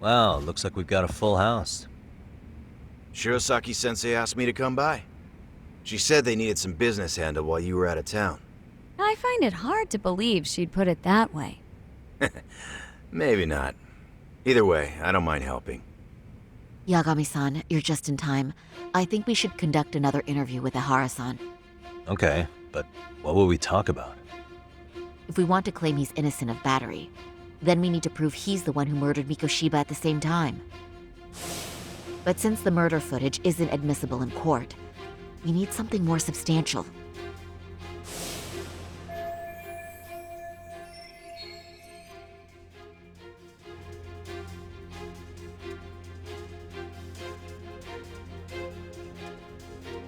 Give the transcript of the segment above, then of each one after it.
Wow, looks like we've got a full house. Shirosaki-sensei asked me to come by. She said they needed some business handled while you were out of town. I find it hard to believe she'd put it that way. Maybe not. Either way, I don't mind helping. Yagami-san, you're just in time. I think we should conduct another interview with Ehara-san. Okay, but what will we talk about? If we want to claim he's innocent of battery, then we need to prove he's the one who murdered Mikoshiba at the same time. But since the murder footage isn't admissible in court, we need something more substantial.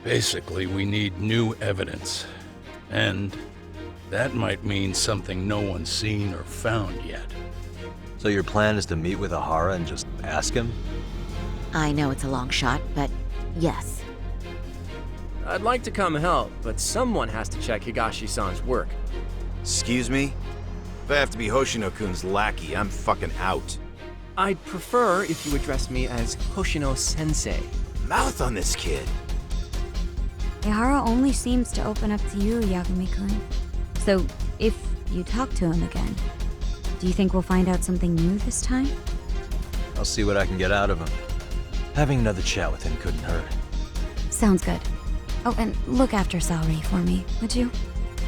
Basically, we need new evidence. And that might mean something no one's seen or found yet. So your plan is to meet with Ehara and just ask him? I know it's a long shot, but yes. I'd like to come help, but someone has to check Higashi-san's work. Excuse me? If I have to be Hoshino-kun's lackey, I'm fucking out. I'd prefer if you address me as Hoshino-sensei. Mouth on this kid. Ehara only seems to open up to you, Yagami-kun. So, if you talk to him again, do you think we'll find out something new this time? I'll see what I can get out of him. Having another chat with him couldn't hurt. Sounds good. Oh, and look after Saori for me, would you?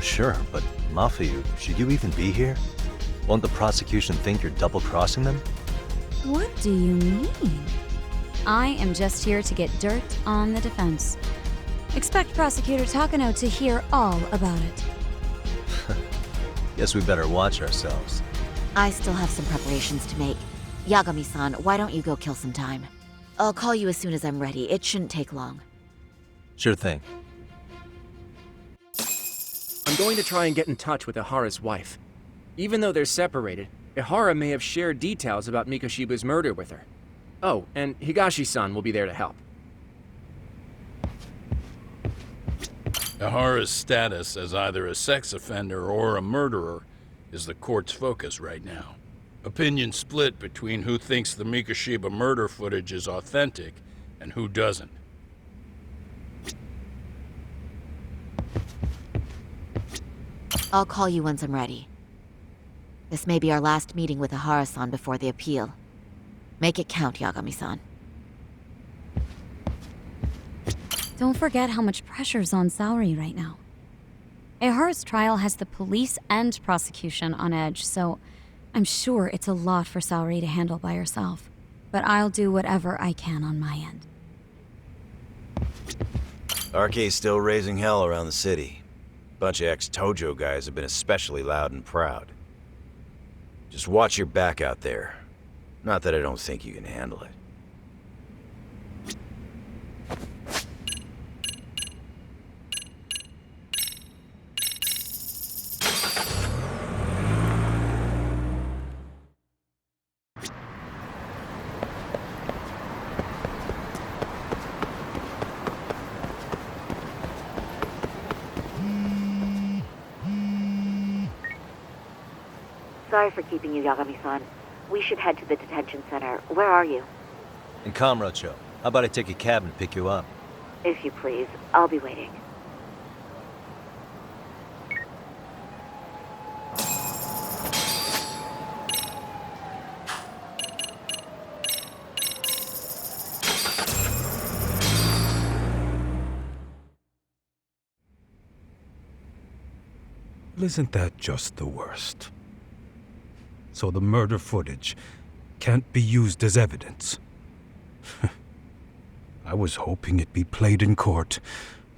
Sure, but Mafuyu, should you even be here? Won't the prosecution think you're double-crossing them? What do you mean? I am just here to get dirt on the defense. Expect Prosecutor Takano to hear all about it. Guess we better watch ourselves. I still have some preparations to make. Yagami-san, why don't you go kill some time? I'll call you as soon as I'm ready. It shouldn't take long. Sure thing. I'm going to try and get in touch with Ehara's wife. Even though they're separated, Ehara may have shared details about Mikoshiba's murder with her. Oh, and Higashi-san will be there to help. Ehara's status as either a sex offender or a murderer is the court's focus right now. Opinions split between who thinks the Mikoshiba murder footage is authentic and who doesn't. I'll call you once I'm ready. This may be our last meeting with Ehara-san before the appeal. Make it count, Yagami-san. Don't forget how much pressure's on Saori right now. Ehara's trial has the police and prosecution on edge, so I'm sure it's a lot for Saori to handle by herself. But I'll do whatever I can on my end. RK's still raising hell around the city. Bunch of ex-Tojo guys have been especially loud and proud. Just watch your back out there. Not that I don't think you can handle it. Sorry for keeping you, Yagami-san. We should head to the detention center. Where are you? In Kamurocho. How about I take a cab and pick you up? If you please. I'll be waiting. Isn't that just the worst? So the murder footage can't be used as evidence. I was hoping it'd be played in court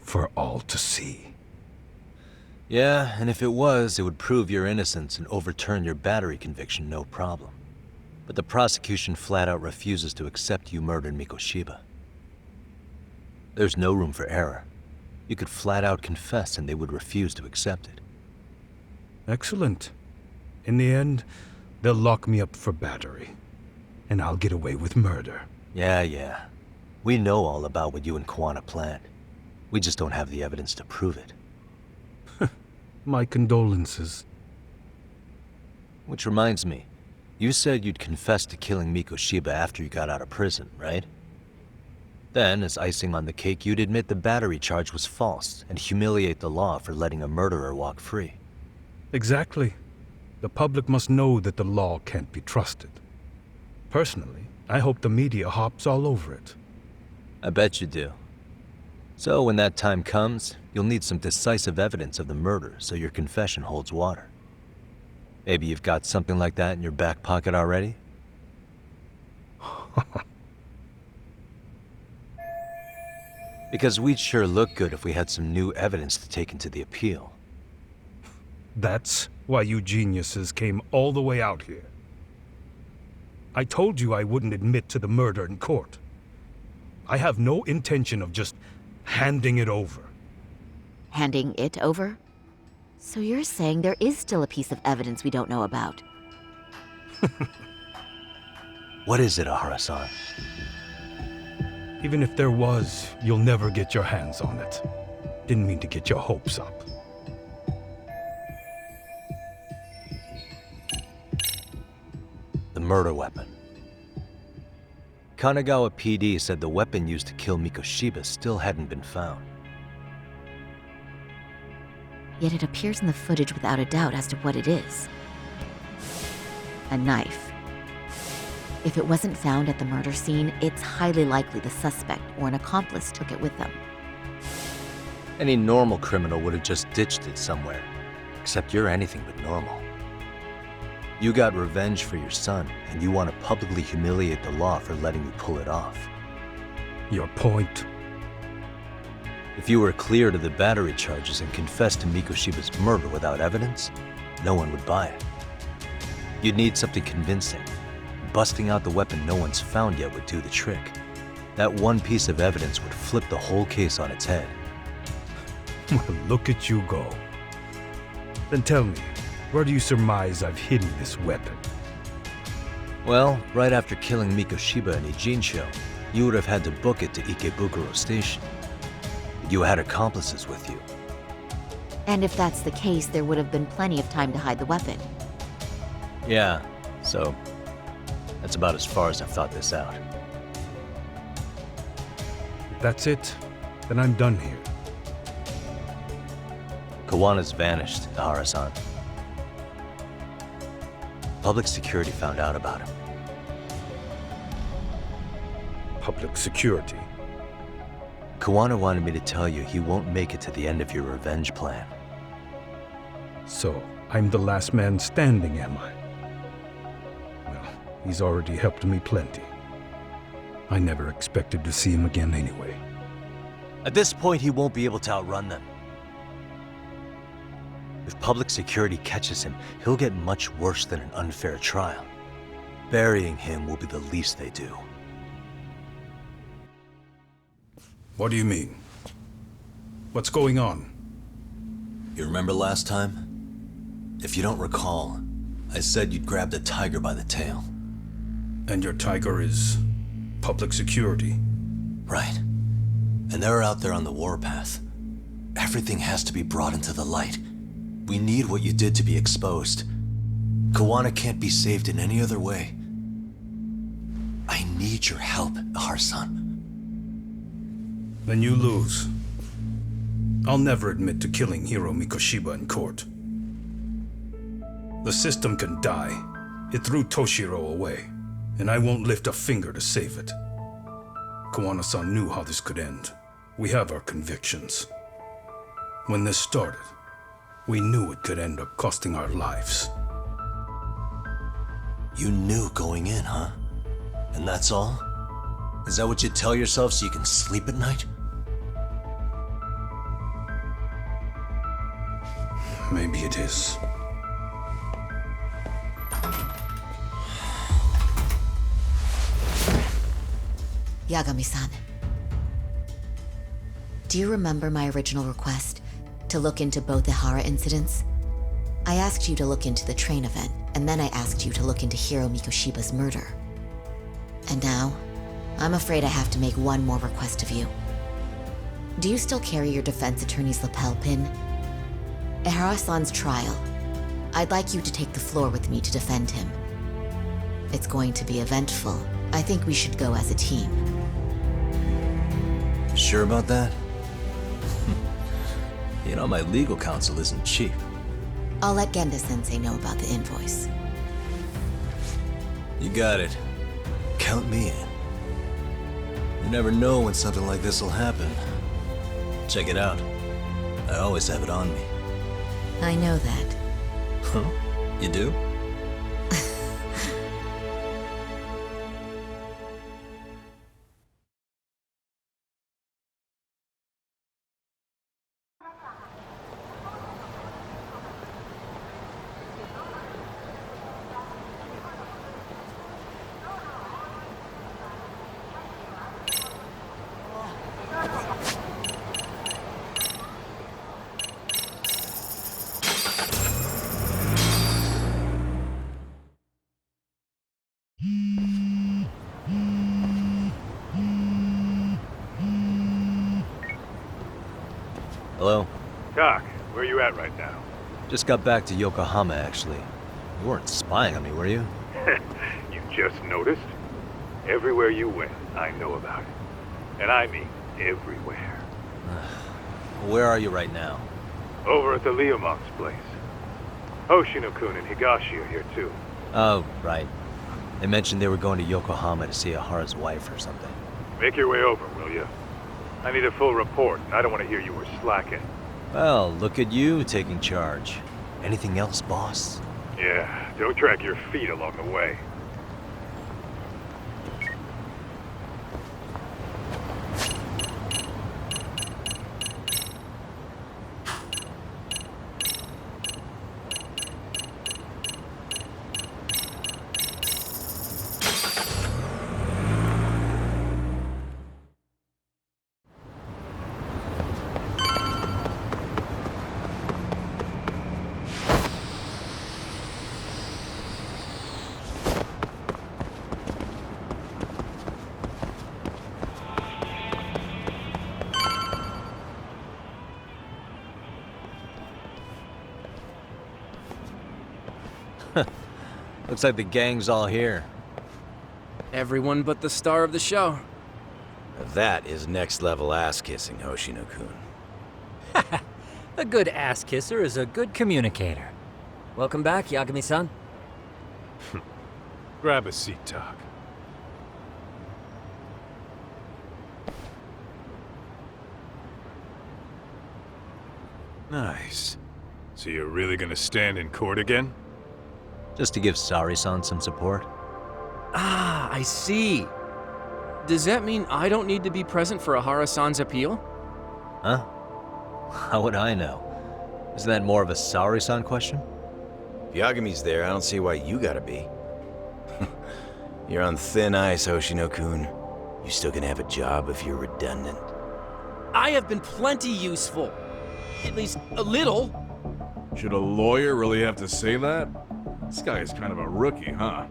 for all to see. Yeah, and if it was, it would prove your innocence and overturn your battery conviction, no problem. But the prosecution flat out refuses to accept you murdered Mikoshiba. There's no room for error. You could flat out confess and they would refuse to accept it. Excellent. In the end, they'll lock me up for battery, and I'll get away with murder. Yeah. We know all about what you and Kuwana planned. We just don't have the evidence to prove it. My condolences. Which reminds me, You said you'd confess to killing Mikoshiba after you got out of prison, right? Then, as icing on the cake, you'd admit the battery charge was false and humiliate the law for letting a murderer walk free. Exactly. The public must know that the law can't be trusted. Personally, I hope the media hops all over it. I bet you do. So when that time comes, you'll need some decisive evidence of the murder so your confession holds water. Maybe you've got something like that in your back pocket already? Because we'd sure look good if we had some new evidence to take into the appeal. That's why you geniuses came all the way out here. I told you I wouldn't admit to the murder in court. I have no intention of just handing it over. Handing it over? So you're saying there is still a piece of evidence we don't know about? What is it, Ehara-san? Even if there was, you'll never get your hands on it. Didn't mean to get your hopes up. The murder weapon. Kanagawa PD said the weapon used to kill Mikoshiba still hadn't been found. Yet it appears in the footage without a doubt as to what it is. A knife. If it wasn't found at the murder scene, it's highly likely the suspect or an accomplice took it with them. Any normal criminal would have just ditched it somewhere. Except you're anything but normal. You got revenge for your son, and you want to publicly humiliate the law for letting you pull it off. Your point? If you were cleared of the battery charges and confessed to Mikoshiba's murder without evidence, no one would buy it. You'd need something convincing. Busting out the weapon no one's found yet would do the trick. That one piece of evidence would flip the whole case on its head. Well, look at you go. Then tell me, where do you surmise I've hidden this weapon? Well, right after killing Mikoshiba in Ijincho, you would have had to book it to Ikebukuro Station. You had accomplices with you. And if that's the case, there would have been plenty of time to hide the weapon. Yeah, so that's about as far as I've thought this out. If that's it, then I'm done here. Kuwana's vanished, Ehara-san. Public security found out about him. Public security? Kuwana wanted me to tell you he won't make it to the end of your revenge plan. So, I'm the last man standing, am I? Well, he's already helped me plenty. I never expected to see him again anyway. At this point, he won't be able to outrun them. If public security catches him, he'll get much worse than an unfair trial. Burying him will be the least they do. What do you mean? What's going on? You remember last time? If you don't recall, I said you'd grabbed a tiger by the tail. And your tiger is public security? Right. And they're out there on the warpath. Everything has to be brought into the light. We need what you did to be exposed. Kuwana can't be saved in any other way. I need your help, Ehara-san. Then you lose. I'll never admit to killing Hiro Mikoshiba in court. The system can die. It threw Toshiro away, and I won't lift a finger to save it. Kuwana-san knew how this could end. We have our convictions. When this started, we knew it could end up costing our lives. You knew going in, huh? And that's all? Is that what you tell yourself so you can sleep at night? Maybe it is. Yagami-san. Do you remember my original request to look into both Ehara incidents? I asked you to look into the train event, and then I asked you to look into Hiro Mikoshiba's murder. And now, I'm afraid I have to make one more request of you. Do you still carry your defense attorney's lapel pin? Ehara-san's trial. I'd like you to take the floor with me to defend him. It's going to be eventful. I think we should go as a team. Sure about that? You know, my legal counsel isn't cheap. I'll let Genda-sensei know about the invoice. You got it. Count me in. You never know when something like this will happen. Check it out. I always have it on me. I know that. Huh? You do? Hello? Doc, where you at right now? Just got back to Yokohama, actually. You weren't spying on me, were you? You just noticed? Everywhere you went, I know about it. And I mean everywhere. Where are you right now? Over at the Leomont's place. Hoshino-kun and Higashi are here too. Oh, right. They mentioned they were going to Yokohama to see Ehara's wife or something. Make your way over, will you? I need a full report, and I don't want to hear you were slacking. Well, look at you taking charge. Anything else, boss? Yeah, don't drag your feet along the way. Looks like the gang's all here. Everyone but the star of the show. That is next level ass kissing, Hoshino-kun. A good ass kisser is a good communicator. Welcome back, Yagami-san. Grab a seat, Doc. Nice. So you're really gonna stand in court again? Just to give Saori-san some support. Ah, I see. Does that mean I don't need to be present for Ehara-san's appeal? Huh? How would I know? Isn't that more of a Saori-san question? If Yagami's there, I don't see why you gotta be. You're on thin ice, Hoshino-kun. You still gonna have a job if you're redundant. I have been plenty useful. At least a little. Should a lawyer really have to say that? This guy is kind of a rookie, huh?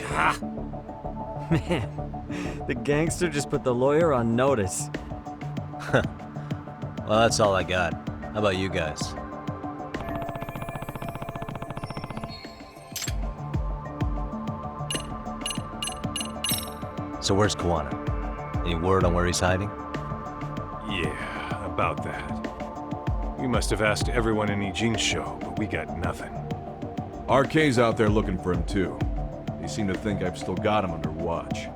Ah, Man, the gangster just put the lawyer on notice. Well, that's all I got. How about you guys? So where's Kuwana? Any word on where he's hiding? Yeah, about that. We must have asked everyone in Ijin's show, but we got nothing. RK's out there looking for him too. They seem to think I've still got him under watch.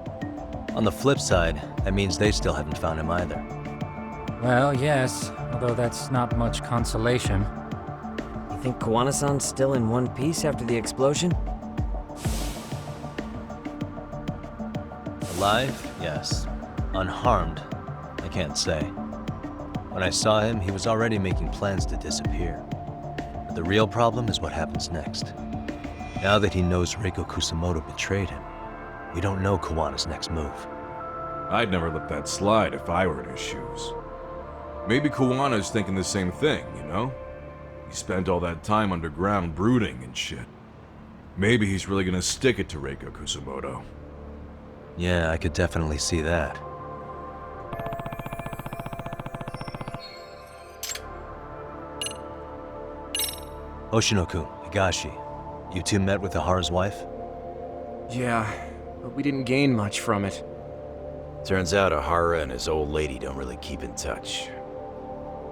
On the flip side, that means they still haven't found him either. Well, yes, although that's not much consolation. You think Kuwana-san's still in one piece after the explosion? Alive? Yes. Unharmed? I can't say. When I saw him, he was already making plans to disappear. But the real problem is what happens next. Now that he knows Reiko Kusamoto betrayed him, we don't know Kuwana's next move. I'd never let that slide if I were in his shoes. Maybe Kuwana's thinking the same thing, you know? He spent all that time underground brooding and shit. Maybe he's really gonna stick it to Reiko Kusamoto. Yeah, I could definitely see that. Hoshino-kun, Higashi, you two met with Ehara's wife? Yeah, but we didn't gain much from it. Turns out Ehara and his old lady don't really keep in touch.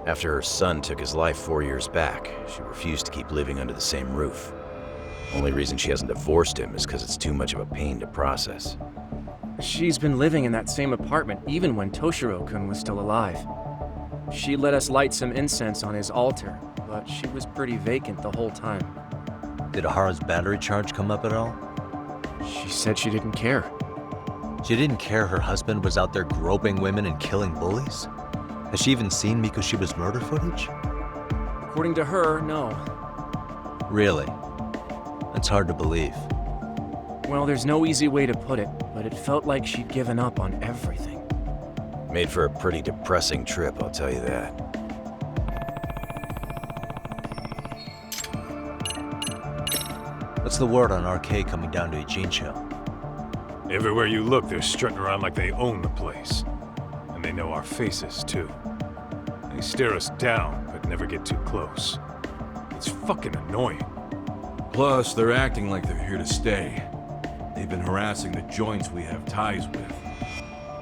After her son took his life 4 years back, she refused to keep living under the same roof. Only reason she hasn't divorced him is because it's too much of a pain to process. She's been living in that same apartment even when Toshiro-kun was still alive. She let us light some incense on his altar, but she was pretty vacant the whole time. Did Ahara's battery charge come up at all? She said she didn't care. She didn't care her husband was out there groping women and killing bullies? Has she even seen Mikoshiba's murder footage? According to her, no. Really? That's hard to believe. Well, there's no easy way to put it, but it felt like she'd given up on everything. Made for a pretty depressing trip, I'll tell you that. What's the word on RK coming down to Ijincho? Everywhere you look, they're strutting around like they own the place. And they know our faces, too. They stare us down, but never get too close. It's fucking annoying. Plus, they're acting like they're here to stay. They've been harassing the joints we have ties with.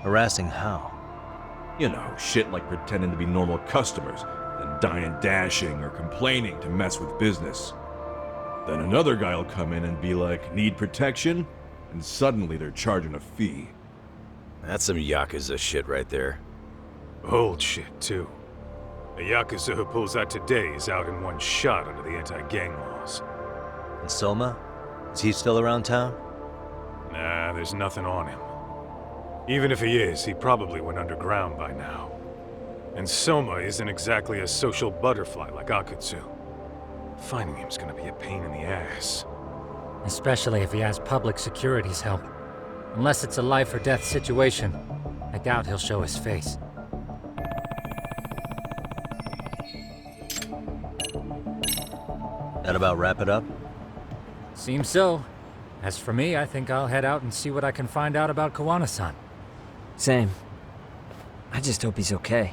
Harassing how? You know, shit like pretending to be normal customers, then dying dashing or complaining to mess with business. Then another guy will come in and be like, need protection? And suddenly they're charging a fee. That's some Yakuza shit right there. Old shit, too. A Yakuza who pulls out today is out in one shot under the anti-gang laws. And Soma? Is he still around town? Nah, there's nothing on him. Even if he is, he probably went underground by now. And Soma isn't exactly a social butterfly like Akutsu. Finding him's gonna be a pain in the ass. Especially if he has public security's help. Unless it's a life or death situation, I doubt he'll show his face. That about wrap it up? Seems so. As for me, I think I'll head out and see what I can find out about Kuwana-san. Same. I just hope he's okay.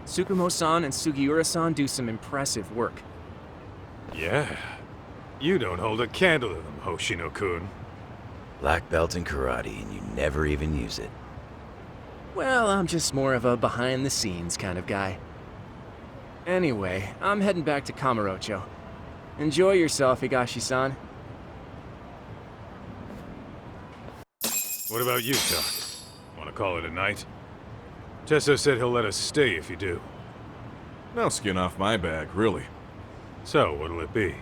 Tsukumo-san and Sugiura-san do some impressive work. Yeah. You don't hold a candle to them, Hoshino-kun. Black belt in karate, and you never even use it. Well, I'm just more of a behind-the-scenes kind of guy. Anyway, I'm heading back to Kamurocho. Enjoy yourself, Higashi-san. What about you, Doc? Want to call it a night? Tesso said he'll let us stay if you do. No skin off my back, really. So, what'll it be?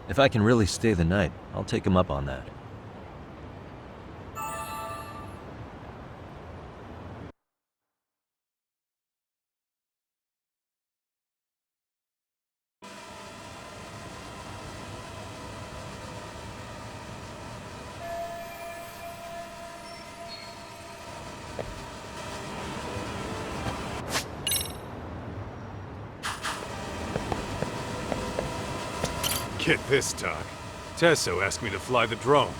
If I can really stay the night, I'll take him up on that. Get this, Doc. Tesso asked me to fly the drone.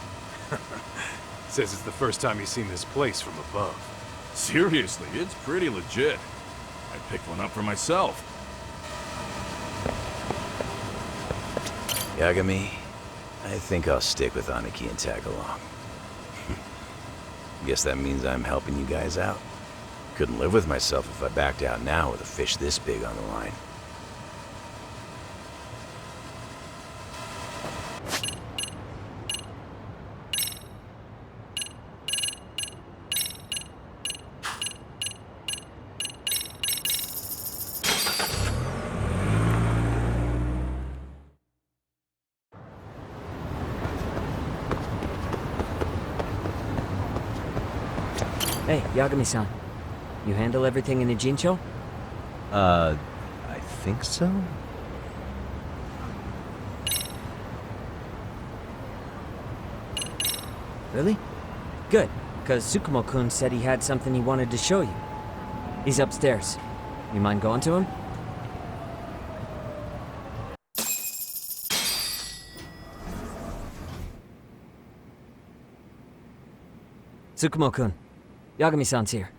Says it's the first time he's seen this place from above. Seriously, it's pretty legit. I picked one up for myself. Yagami, I think I'll stick with Aniki and tag along. Guess that means I'm helping you guys out. Couldn't live with myself if I backed out now with a fish this big on the line. Hey, Yagami-san. You handle everything in Ijincho? I think so? Really? Good, because Tsukumo-kun said he had something he wanted to show you. He's upstairs. You mind going to him? Tsukumo-kun, Yagami-san's here.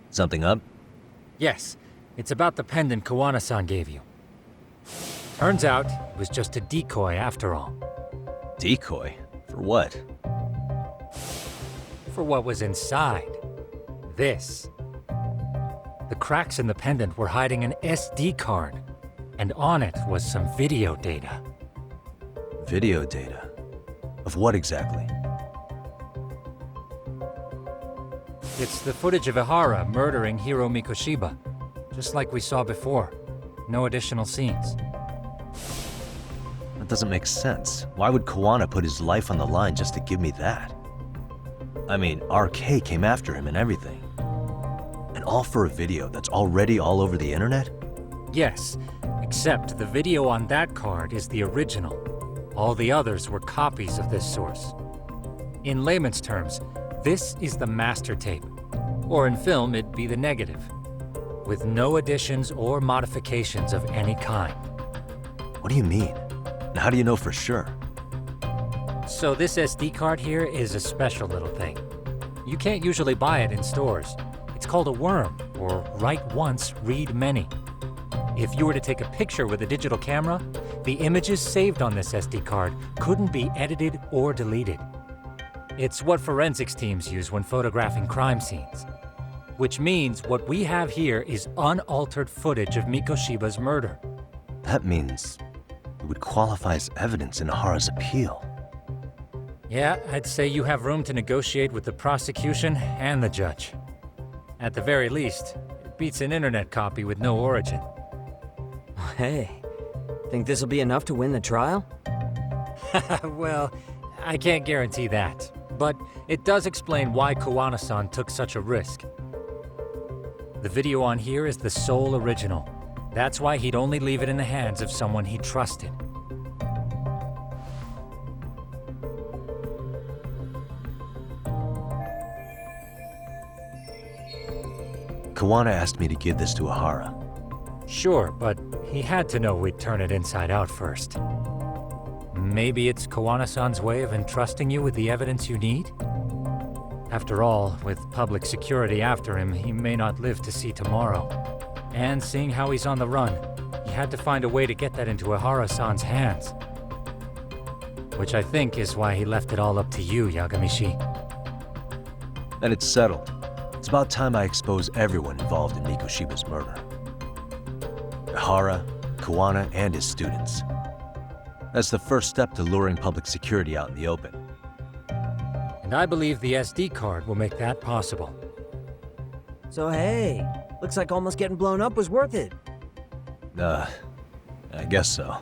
Something up? Yes, it's about the pendant Kuwana-san gave you. Turns out, it was just a decoy after all. Decoy? For what? For what was inside. This. The cracks in the pendant were hiding an SD card, and on it was some video data. Video data? Of what exactly? It's the footage of Ehara murdering Hiro Mikoshiba, just like we saw before. No additional scenes. That doesn't make sense. Why would Kuwana put his life on the line just to give me that? I mean, RK came after him and everything. And all for a video that's already all over the internet? Yes, except the video on that card is the original. All the others were copies of this source. In layman's terms, this is the master tape. Or in film, it'd be the negative. With no additions or modifications of any kind. What do you mean? And how do you know for sure? So this SD card here is a special little thing. You can't usually buy it in stores. It's called a worm, or write once, read many. If you were to take a picture with a digital camera, the images saved on this SD card couldn't be edited or deleted. It's what forensics teams use when photographing crime scenes. Which means what we have here is unaltered footage of Mikoshiba's murder. That means it would qualify as evidence in Ehara's appeal. Yeah, I'd say you have room to negotiate with the prosecution and the judge. At the very least, it beats an internet copy with no origin. Hey, think this'll be enough to win the trial? Well, I can't guarantee that. But it does explain why Kuwana-san took such a risk. The video on here is the sole original. That's why he'd only leave it in the hands of someone he trusted. Kuwana asked me to give this to Ehara. Sure, but he had to know we'd turn it inside out first. Maybe it's Kuwana-san's way of entrusting you with the evidence you need? After all, with public security after him, he may not live to see tomorrow. And seeing how he's on the run, he had to find a way to get that into Ehara-san's hands. Which I think is why he left it all up to you, Yagami-shi. Then it's settled. It's about time I expose everyone involved in Mikoshiba's murder. Ehara, Kuwana, and his students. That's the first step to luring public security out in the open. And I believe the SD card will make that possible. So hey, looks like almost getting blown up was worth it. I guess so.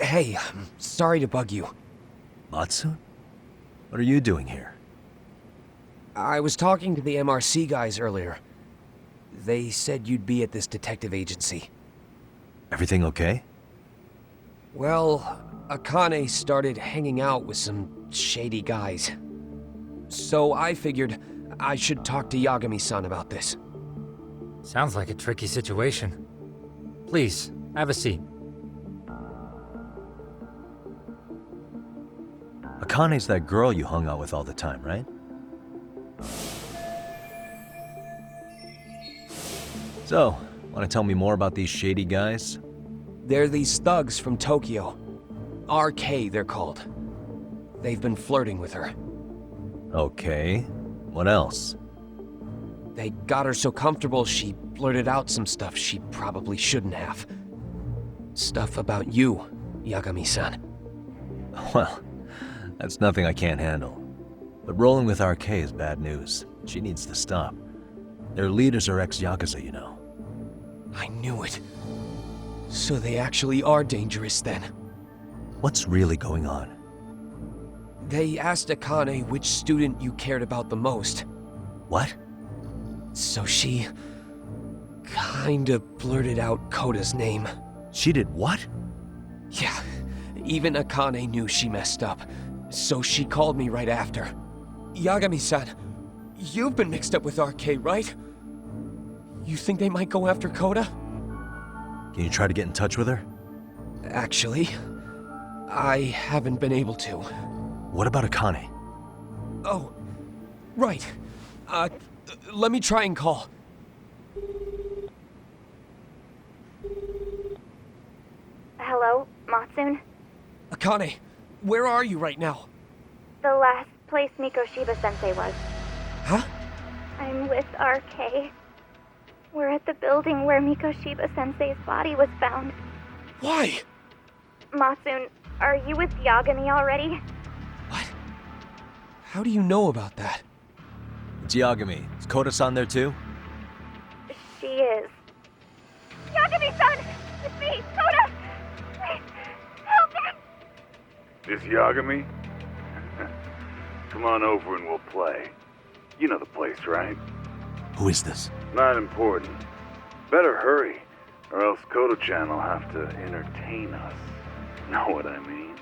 Hey, I'm sorry to bug you. Matsu? What are you doing here? I was talking to the MRC guys earlier. They said you'd be at this detective agency. Everything okay? Well, Akane started hanging out with some shady guys. So I figured I should talk to Yagami-san about this. Sounds like a tricky situation. Please, have a seat. Akane's that girl you hung out with all the time, right? So, want to tell me more about these shady guys? They're these thugs from Tokyo. RK, they're called. They've been flirting with her. Okay. What else? They got her so comfortable she blurted out some stuff she probably shouldn't have. Stuff about you, Yagami-san. Well, that's nothing I can't handle. But rolling with RK is bad news. She needs to stop. Their leaders are ex-Yakuza, you know. I knew it. So they actually are dangerous then. What's really going on? They asked Akane which student you cared about the most. What? So she kinda blurted out Koda's name. She did what? Yeah, even Akane knew she messed up. So she called me right after. Yagami-san, you've been mixed up with RK, right? You think they might go after Koda? Can you try to get in touch with her? Actually, I haven't been able to. What about Akane? Oh, right. Let me try and call. Hello, Matsune? Akane, where are you right now? The last place Mikoshiba-sensei was. Huh? I'm with RK. We're at the building where Mikoshiba-sensei's body was found. Why? Matsune, are you with Yagami already? What? How do you know about that? It's Yagami. Is Koda-san there too? She is. Yagami-san! It's me, Koda! Please, help me! This Yagami? Come on over and we'll play. You know the place, right? Who is this? Not important. Better hurry, or else Koda-chan will have to entertain us. Know what I mean?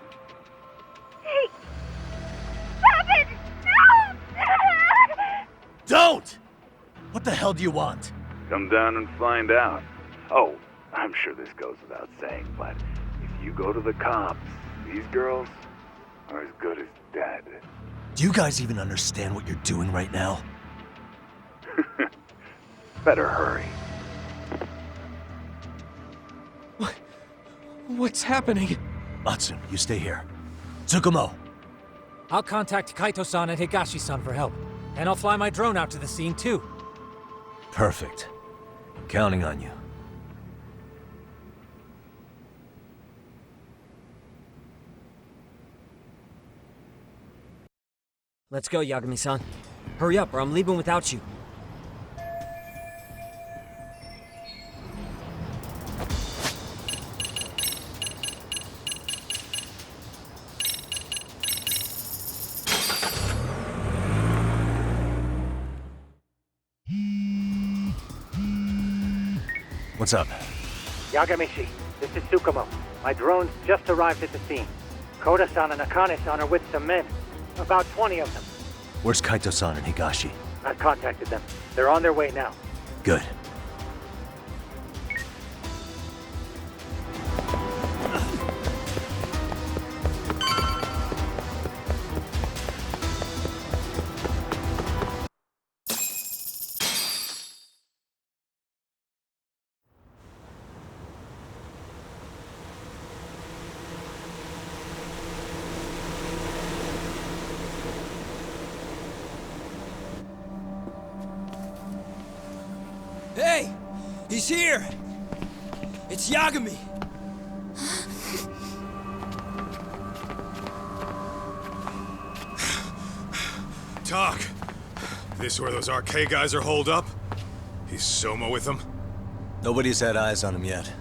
Hey! Stop it! No! Don't! What the hell do you want? Come down and find out. Oh, I'm sure this goes without saying, but if you go to the cops, these girls are as good as dead. Do you guys even understand what you're doing right now? Better hurry. What's happening? Matsune, you stay here. Tsukumo! I'll contact Kaito-san and Higashi-san for help. And I'll fly my drone out to the scene, too. Perfect. I'm counting on you. Let's go, Yagami-san. Hurry up, or I'm leaving without you. What's up? Yagami-shi, this is Tsukumo. My drones just arrived at the scene. Koda-san and Akane-san are with some men. About 20 of them. Where's Kaito-san and Higashi? I've contacted them. They're on their way now. Good. Hey! He's here! It's Yagami! Talk. This where those RK guys are holed up? He's Soma with them? Nobody's had eyes on him yet.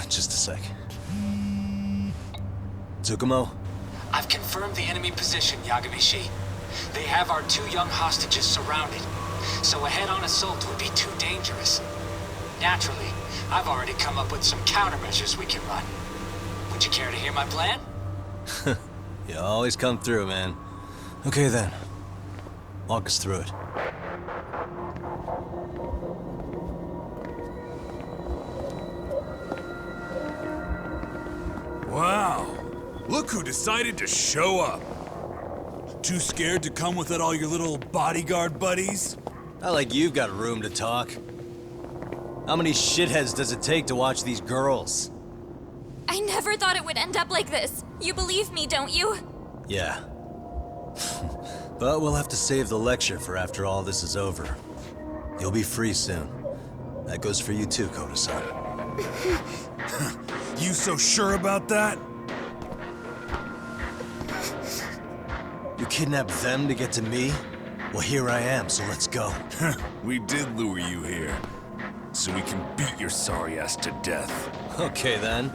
Just a sec. Tsukumo? I've confirmed the enemy position, Yagami-shi. They have our 2 young hostages surrounded, so a head-on assault would be too dangerous. Naturally, I've already come up with some countermeasures we can run. Would you care to hear my plan? You always come through, man. Okay then. Walk us through it. Wow. Look who decided to show up. Too scared to come with all your little bodyguard buddies? Not like you've got room to talk. How many shitheads does it take to watch these girls? I never thought it would end up like this. You believe me, don't you? Yeah. But we'll have to save the lecture for after all this is over. You'll be free soon. That goes for you too, Koda-san. You so sure about that? You kidnapped them to get to me? Well, here I am, so let's go. We did lure you here, so we can beat your sorry ass to death. Okay, then.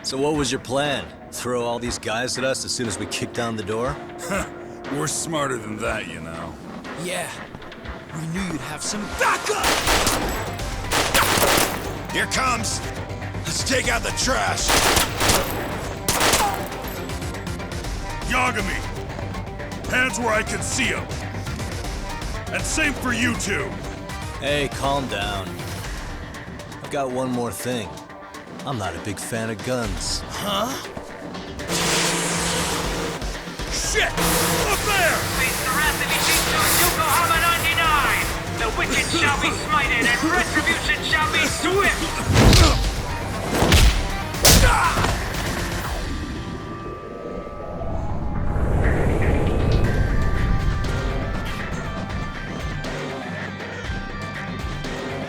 So what was your plan? Throw all these guys at us as soon as we kick down the door? We're smarter than that, you know. Yeah. We knew you'd have some backup! Here comes! Let's take out the trash! Yagami! Hands where I can see them! And same for you two! Hey, calm down. I've got one more thing. I'm not a big fan of guns. Huh? Shit! Up there! Yokohama 99! The wicked shall be smited and retribution shall be swift!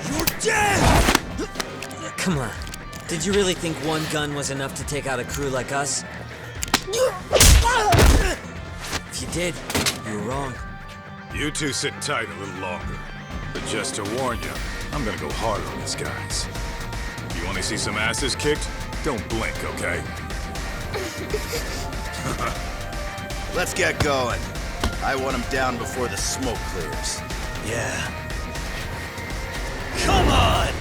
You're dead! Come on. Did you really think one gun was enough to take out a crew like us? If you did, you were wrong. You two sit tight a little longer. But just to warn you, I'm gonna go harder on these guys. If you want to see some asses kicked, don't blink, okay? Let's get going. I want him down before the smoke clears. Yeah. Come on!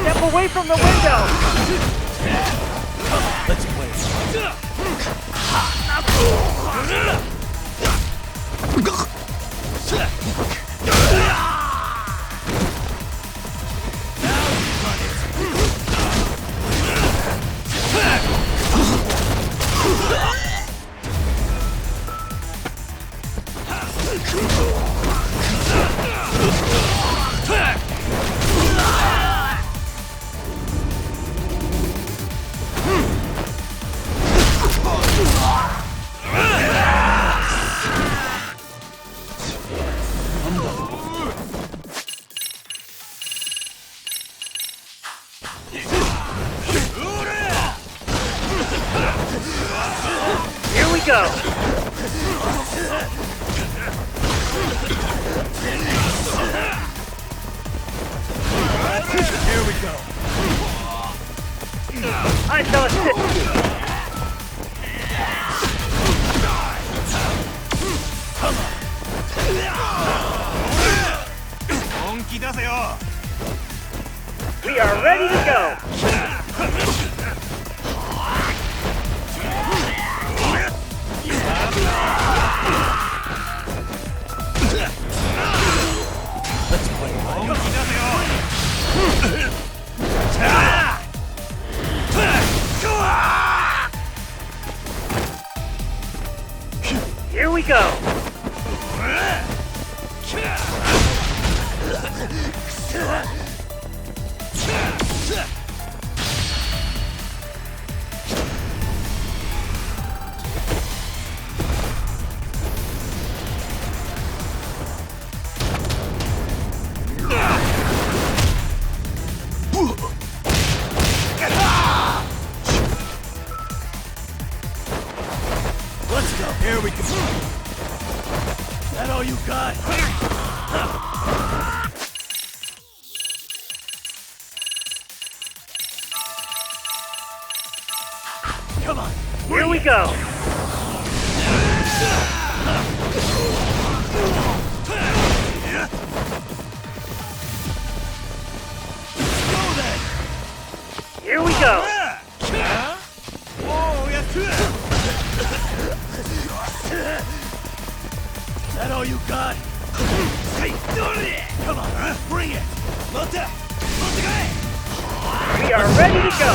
Step away from the window! Let's play. Here we go! Here we go. I shall assist you. We are ready to go! Let's play. Here we go! Let's go. Here we go. That all you got? Come on. Here we go! Go then. Here we go! That all you got? Hey, come on, bring it. We are ready to go!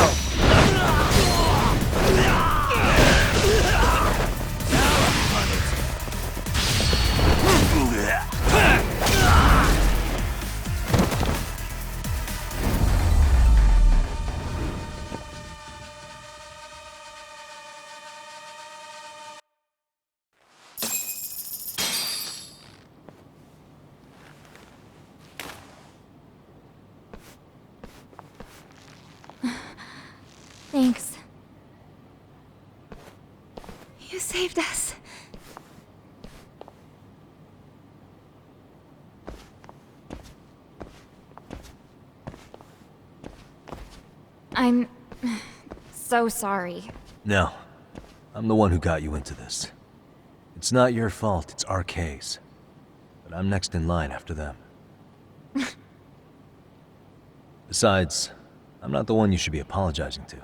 saved us. I'm so sorry. No. I'm the one who got you into this. It's not your fault, it's RK's. But I'm next in line after them. Besides, I'm not the one you should be apologizing to.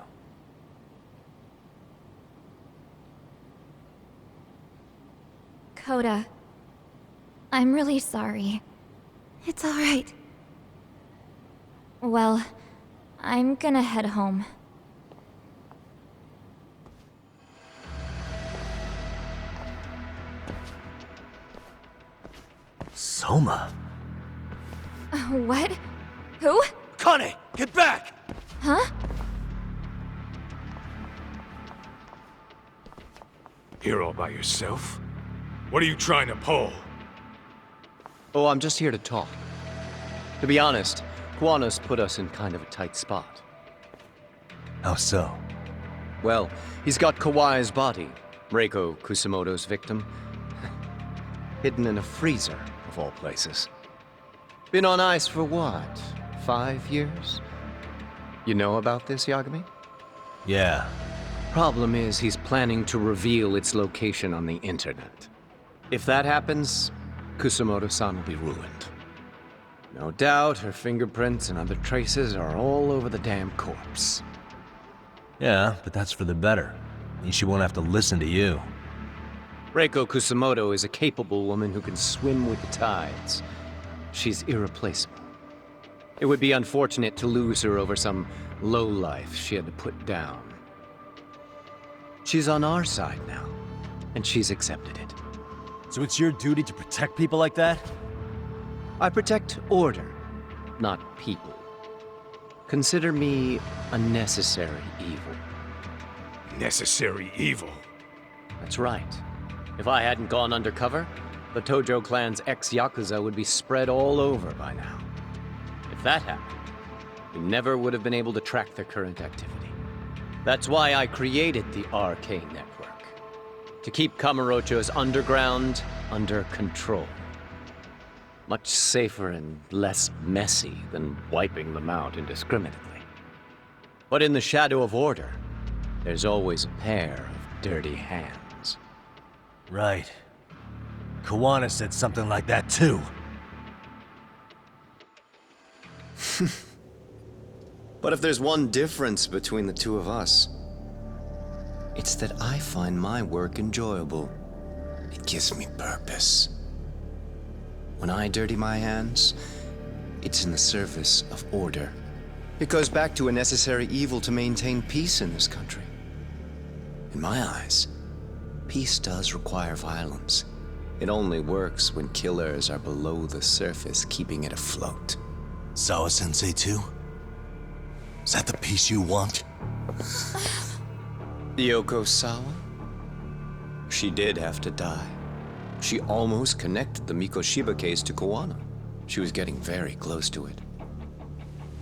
Koda, I'm really sorry. It's alright. Well, I'm gonna head home. Soma? What? Who? Akane, get back! Huh? Here all by yourself? What are you trying to pull? Oh, I'm just here to talk. To be honest, Kuwana's put us in kind of a tight spot. How so? Well, he's got Kawai's body, Reiko Kusumoto's victim, hidden in a freezer, of all places. Been on ice for what, 5 years? You know about this, Yagami? Yeah. Problem is, he's planning to reveal its location on the internet. If that happens, Kusumoto-san will be ruined. No doubt her fingerprints and other traces are all over the damn corpse. Yeah, but that's for the better. Means she won't have to listen to you. Reiko Kusumoto is a capable woman who can swim with the tides. She's irreplaceable. It would be unfortunate to lose her over some lowlife she had to put down. She's on our side now, and she's accepted it. So it's your duty to protect people like that? I protect order, not people. Consider me a necessary evil. Necessary evil? That's right. If I hadn't gone undercover, the Tojo clan's ex-Yakuza would be spread all over by now. If that happened, we never would have been able to track their current activity. That's why I created the RK network. To keep Kamurocho's underground under control. Much safer and less messy than wiping them out indiscriminately. But in the shadow of order, there's always a pair of dirty hands. Right. Kuwana said something like that too. But if there's one difference between the two of us, it's that I find my work enjoyable. It gives me purpose. When I dirty my hands, it's in the service of order. It goes back to a necessary evil to maintain peace in this country. In my eyes, peace does require violence. It only works when killers are below the surface, keeping it afloat. Sawa-sensei too? Is that the peace you want? Yoko Sawa? She did have to die. She almost connected the Mikoshiba case to Kuwana. She was getting very close to it.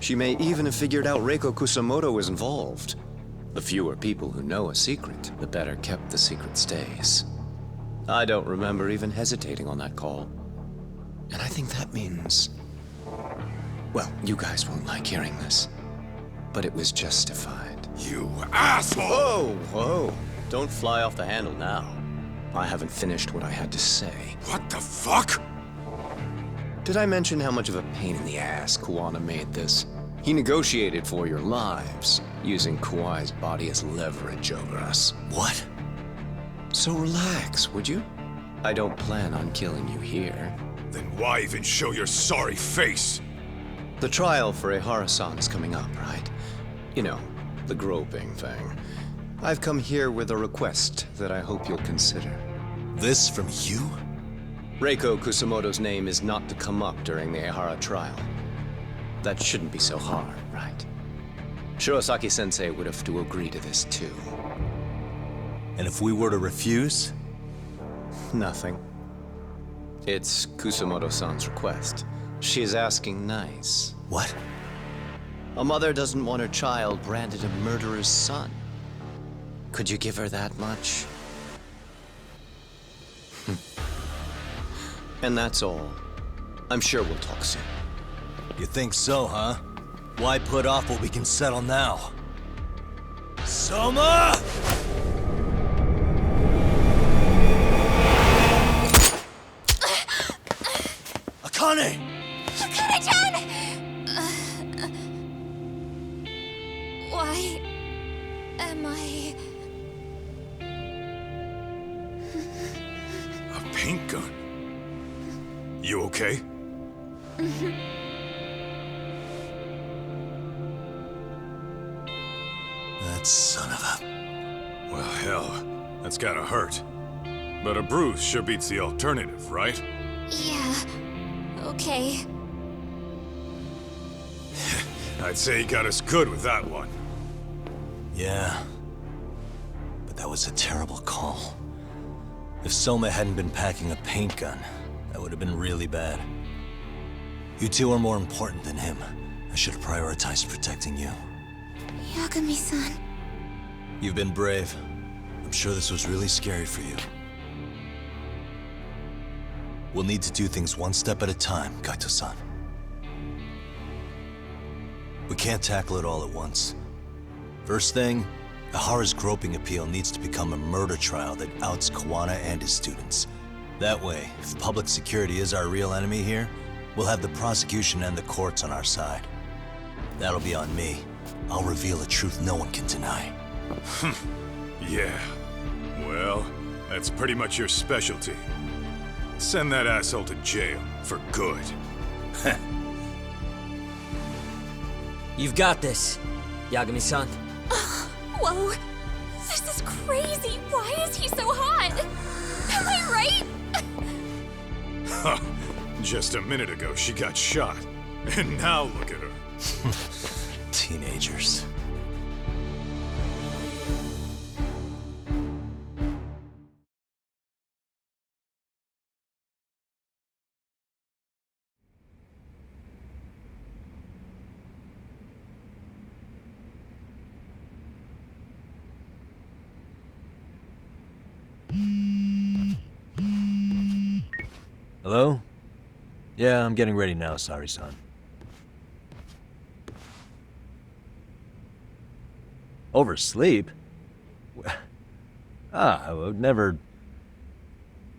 She may even have figured out Reiko Kusumoto was involved. The fewer people who know a secret, the better kept the secret stays. I don't remember even hesitating on that call. And I think that means... Well, you guys won't like hearing this, but it was justified. You asshole! Whoa, whoa. Don't fly off the handle now. I haven't finished what I had to say. What the fuck? Did I mention how much of a pain in the ass Kuwana made this? He negotiated for your lives, using Kawai's body as leverage over us. What? So relax, would you? I don't plan on killing you here. Then why even show your sorry face? The trial for Ehara-san is coming up, right? You know, the groping thing. I've come here with a request that I hope you'll consider. This from you? Reiko Kusumoto's name is not to come up during the Ehara trial. That shouldn't be so hard, right? Shirosaki-sensei would have to agree to this too. And if we were to refuse? Nothing. It's Kusumoto-san's request. She's asking nice. What? A mother doesn't want her child branded a murderer's son. Could you give her that much? And that's all. I'm sure we'll talk soon. You think so, huh? Why put off what we can settle now? Soma! Akane! Akane-chan! Why am I... A paint gun? You okay? That son of a... Well, hell, that's gotta hurt. But a bruise sure beats the alternative, right? Yeah. Okay. I'd say he got us good with that one. Yeah. But that was a terrible call. If Soma hadn't been packing a paint gun, that would have been really bad. You two are more important than him. I should have prioritized protecting you. Yagami-san. You've been brave. I'm sure this was really scary for you. We'll need to do things one step at a time, Kaito-san. We can't tackle it all at once. First thing, Ehara's groping appeal needs to become a murder trial that outs Kuwana and his students. That way, if public security is our real enemy here, we'll have the prosecution and the courts on our side. That'll be on me. I'll reveal a truth no one can deny. Yeah. Well, that's pretty much your specialty. Send that asshole to jail, for good. You've got this, Yagami-san. Whoa. This is crazy. Why is he so hot? Am I right? Just a minute ago, she got shot. And now look at her. Teenagers. Hello? Yeah, I'm getting ready now, Saori-san. Oversleep? I would never...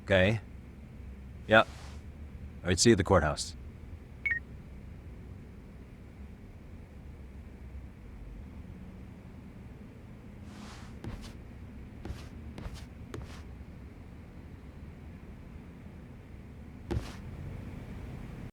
Okay. Yeah. Alright, see you at the courthouse.